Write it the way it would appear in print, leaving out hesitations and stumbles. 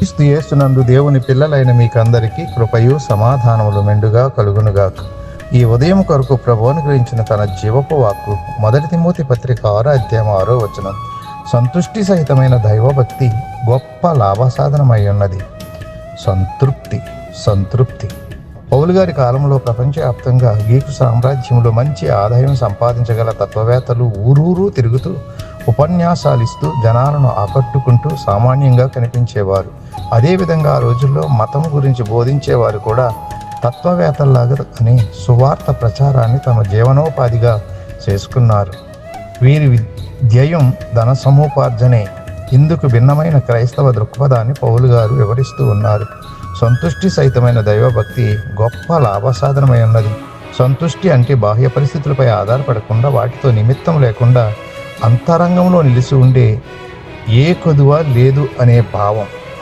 క్రీస్తు యేసునందు దేవుని పిల్లలైన మీకందరికీ కృపయు సమాధానములు మెండుగా కలుగునుగాక. ఈ ఉదయం కొరకు ప్రభువును గురించిన తన జీవపు వాక్కు 1 తిమోతి పత్రిక 6:6 సంతుష్టి సహితమైన దైవభక్తి గొప్ప లాభసాధనమై ఉన్నది. సంతృప్తి పౌలు గారి కాలంలో ప్రపంచవ్యాప్తంగా గ్రీకు సామ్రాజ్యంలో మంచి ఆదాయం సంపాదించగల తత్వవేత్తలు ఊరూరు తిరుగుతూ ఉపన్యాసాలిస్తూ జనాలను ఆకట్టుకుంటూ సామాన్యంగా కనిపించేవారు. అదేవిధంగా ఆ రోజుల్లో మతం గురించి బోధించేవారు కూడా తత్వవేత్తల్లాగా అని సువార్త ప్రచారాన్ని తమ జీవనోపాధిగా చేసుకున్నారు. వీరి ధ్యేయం ధన సముపార్జనే. ఇందుకు భిన్నమైన క్రైస్తవ దృక్పథాన్ని పౌలు గారు వివరిస్తూ ఉన్నారు. సంతుష్టి సహితమైన దైవభక్తి గొప్ప లాభసాధనమై ఉన్నది. సంతుష్టి అంటే బాహ్య పరిస్థితులపై ఆధారపడకుండా, వాటితో నిమిత్తం లేకుండా అంతరంగంలో నిలిచి ఉండే ఏ కొదువ లేదు అనే భావం.